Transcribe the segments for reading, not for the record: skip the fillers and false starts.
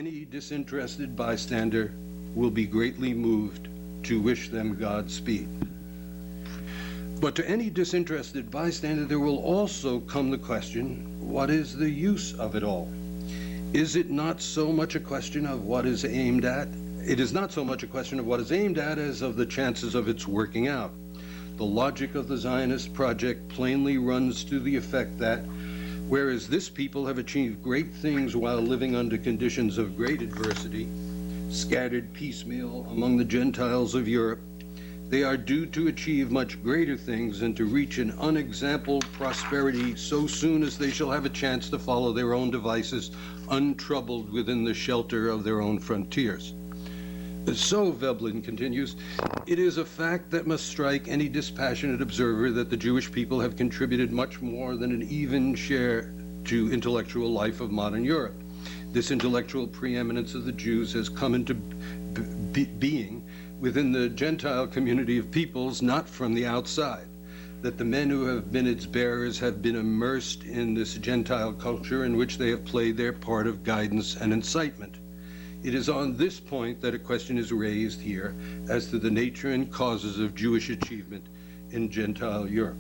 any disinterested bystander will be greatly moved to wish them Godspeed. But to any disinterested bystander, there will also come the question, what is the use of it all? Is it not so much a question of what is aimed at? It is not so much a question of what is aimed at as of the chances of its working out. The logic of the Zionist project plainly runs to the effect that, whereas this people have achieved great things while living under conditions of great adversity, scattered piecemeal among the Gentiles of Europe, they are due to achieve much greater things and to reach an unexampled prosperity so soon as they shall have a chance to follow their own devices, untroubled within the shelter of their own frontiers. So, Veblen continues, it is a fact that must strike any dispassionate observer that the Jewish people have contributed much more than an even share to intellectual life of modern Europe. This intellectual preeminence of the Jews has come into being within the Gentile community of peoples, not from the outside, that the men who have been its bearers have been immersed in this Gentile culture in which they have played their part of guidance and incitement. It is on this point that a question is raised here as to the nature and causes of Jewish achievement in Gentile Europe.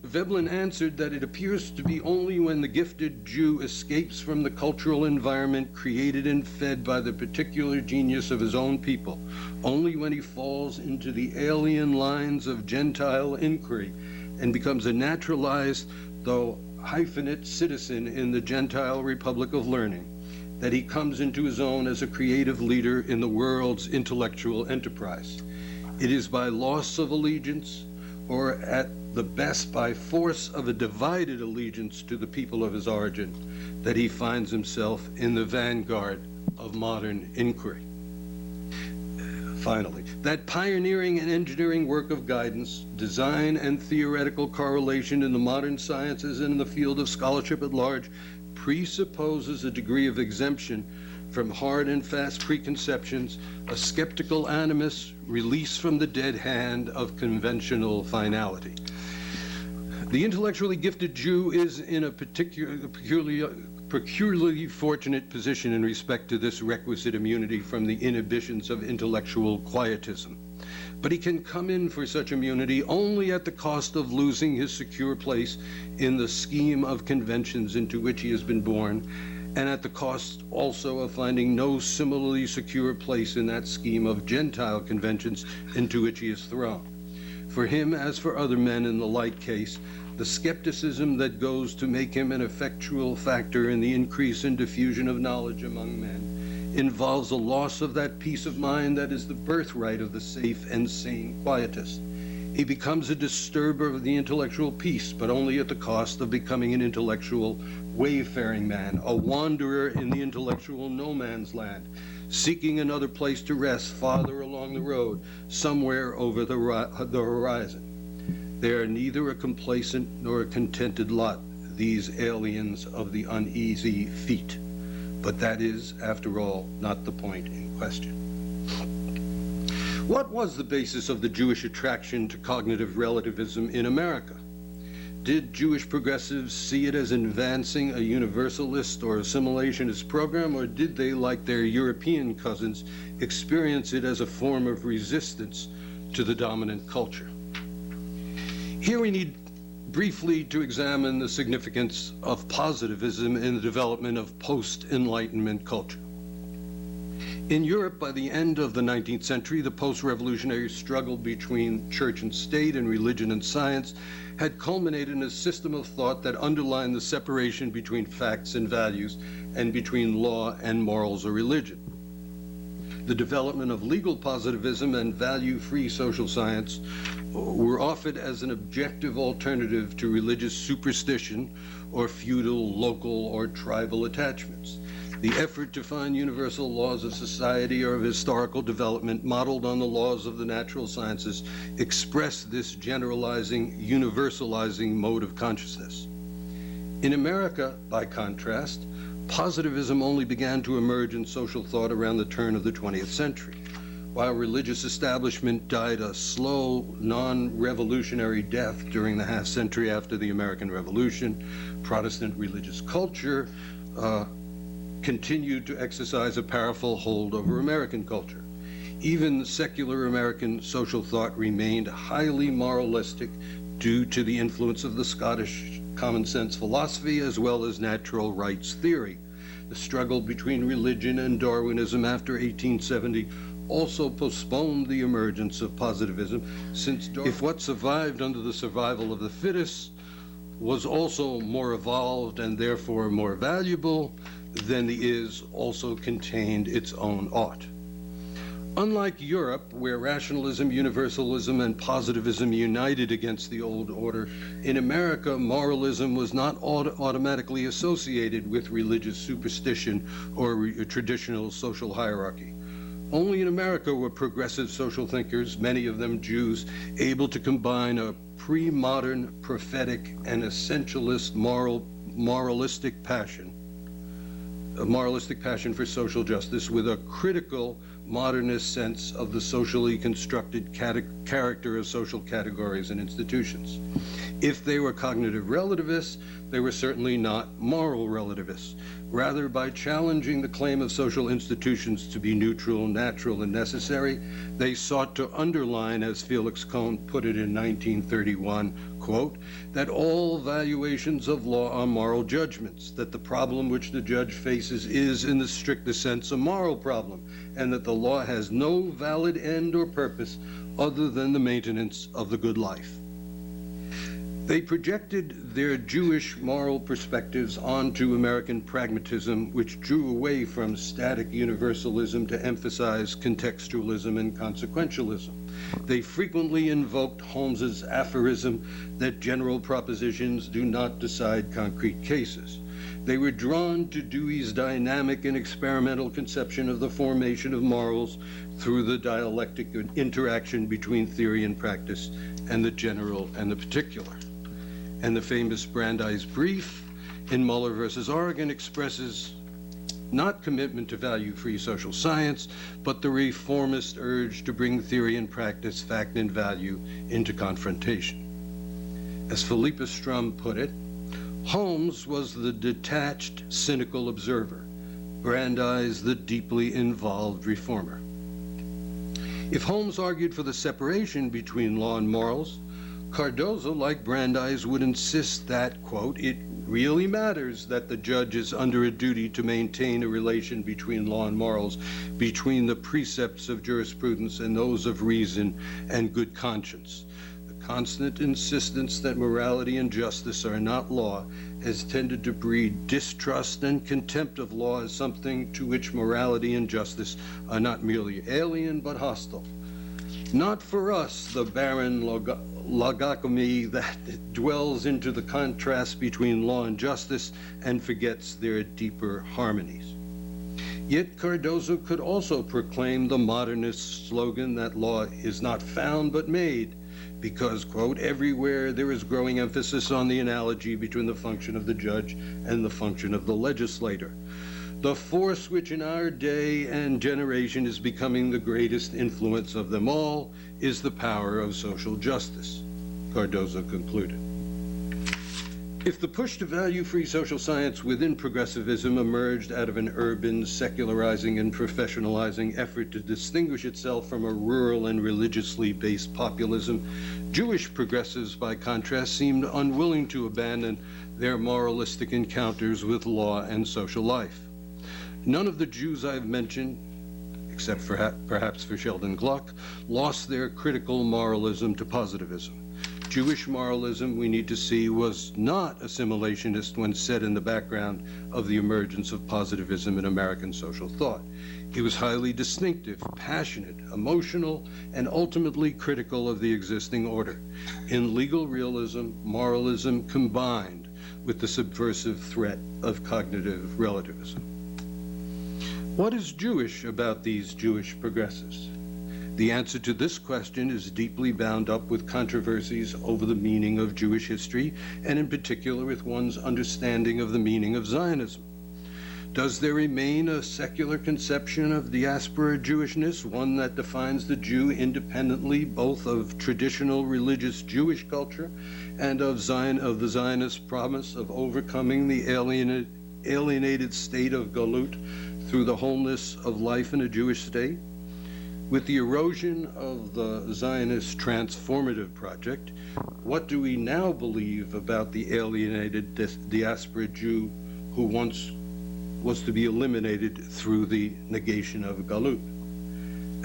Veblen answered that it appears to be only when the gifted Jew escapes from the cultural environment created and fed by the particular genius of his own people, only when he falls into the alien lines of Gentile inquiry and becomes a naturalized, though hyphenate citizen in the Gentile Republic of Learning, that he comes into his own as a creative leader in the world's intellectual enterprise. It is by loss of allegiance, or at the best by force of a divided allegiance to the people of his origin, that he finds himself in the vanguard of modern inquiry. Finally, that pioneering and engineering work of guidance, design, and theoretical correlation in the modern sciences and in the field of scholarship at large presupposes a degree of exemption from hard and fast preconceptions, a skeptical animus, release from the dead hand of conventional finality. The intellectually gifted Jew is in a peculiarly fortunate position in respect to this requisite immunity from the inhibitions of intellectual quietism. But he can come in for such immunity only at the cost of losing his secure place in the scheme of conventions into which he has been born, and at the cost also of finding no similarly secure place in that scheme of Gentile conventions into which he is thrown. For him, as for other men in the like case, the skepticism that goes to make him an effectual factor in the increase and diffusion of knowledge among men involves a loss of that peace of mind that is the birthright of the safe and sane quietist. He becomes a disturber of the intellectual peace, but only at the cost of becoming an intellectual wayfaring man, a wanderer in the intellectual no man's land, seeking another place to rest farther along the road, somewhere over the horizon. They are neither a complacent nor a contented lot, these aliens of the uneasy feet. But that is, after all, not the point in question. What was the basis of the Jewish attraction to cognitive relativism in America? Did Jewish progressives see it as advancing a universalist or assimilationist program, or did they, like their European cousins, experience it as a form of resistance to the dominant culture? Here we need briefly to examine the significance of positivism in the development of post-Enlightenment culture. In Europe, by the end of the 19th century, the post-revolutionary struggle between church and state and religion and science had culminated in a system of thought that underlined the separation between facts and values and between law and morals or religion. The development of legal positivism and value-free social science were offered as an objective alternative to religious superstition or feudal, local, or tribal attachments. The effort to find universal laws of society or of historical development modeled on the laws of the natural sciences expressed this generalizing, universalizing mode of consciousness. In America, by contrast, positivism only began to emerge in social thought around the turn of the 20th century. While religious establishment died a slow, non-revolutionary death during the half-century after the American Revolution, Protestant religious culture continued to exercise a powerful hold over American culture. Even secular American social thought remained highly moralistic due to the influence of the Scottish common sense philosophy as well as natural rights theory. The struggle between religion and Darwinism after 1870 also postponed the emergence of positivism, since if what survived under the survival of the fittest was also more evolved and therefore more valuable, then the is also contained its own ought. Unlike Europe, where rationalism, universalism, and positivism united against the old order, in America, moralism was not automatically associated with religious superstition or traditional social hierarchy. Only in America were progressive social thinkers, many of them Jews, able to combine a pre-modern, prophetic, and essentialist moralistic passion for social justice with a critical modernist sense of the socially constructed character of social categories and institutions. If they were cognitive relativists, they were certainly not moral relativists. Rather, by challenging the claim of social institutions to be neutral, natural, and necessary, they sought to underline, as Felix Kohn put it in 1931, quote, that all valuations of law are moral judgments, that the problem which the judge faces is, in the strictest sense, a moral problem, and that the law has no valid end or purpose other than the maintenance of the good life. They projected their Jewish moral perspectives onto American pragmatism, which drew away from static universalism to emphasize contextualism and consequentialism. They frequently invoked Holmes's aphorism that general propositions do not decide concrete cases. They were drawn to Dewey's dynamic and experimental conception of the formation of morals through the dialectic interaction between theory and practice and the general and the particular. And the famous Brandeis brief in Muller versus Oregon expresses not commitment to value-free social science, but the reformist urge to bring theory and practice, fact and value, into confrontation. As Philippa Strum put it, Holmes was the detached, cynical observer, Brandeis the deeply involved reformer. If Holmes argued for the separation between law and morals, Cardozo, like Brandeis, would insist that, quote, it really matters that the judge is under a duty to maintain a relation between law and morals, between the precepts of jurisprudence and those of reason and good conscience. The constant insistence that morality and justice are not law has tended to breed distrust and contempt of law as something to which morality and justice are not merely alien but hostile. Not for us, the barren logogamy that dwells into the contrast between law and justice and forgets their deeper harmonies. Yet Cardozo could also proclaim the modernist slogan that law is not found but made, because, quote, everywhere there is growing emphasis on the analogy between the function of the judge and the function of the legislator. The force which in our day and generation is becoming the greatest influence of them all is the power of social justice, Cardozo concluded. If the push to value-free social science within progressivism emerged out of an urban, secularizing, and professionalizing effort to distinguish itself from a rural and religiously based populism, Jewish progressives, by contrast, seemed unwilling to abandon their moralistic encounters with law and social life. None of the Jews I've mentioned, except for perhaps for Sheldon Gluck, lost their critical moralism to positivism. Jewish moralism, we need to see, was not assimilationist when set in the background of the emergence of positivism in American social thought. It was highly distinctive, passionate, emotional, and ultimately critical of the existing order. In legal realism, moralism combined with the subversive threat of cognitive relativism. What is Jewish about these Jewish progressives? The answer to this question is deeply bound up with controversies over the meaning of Jewish history, and in particular with one's understanding of the meaning of Zionism. Does there remain a secular conception of diaspora Jewishness, one that defines the Jew independently both of traditional religious Jewish culture and of the Zionist promise of overcoming the alienated state of Galut through the wholeness of life in a Jewish state? With the erosion of the Zionist transformative project, what do we now believe about the alienated diaspora Jew who once was to be eliminated through the negation of Galut?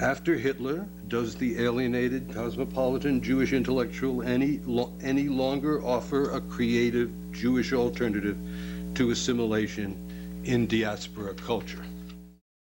After Hitler, does the alienated cosmopolitan Jewish intellectual any longer offer a creative Jewish alternative to assimilation in diaspora culture?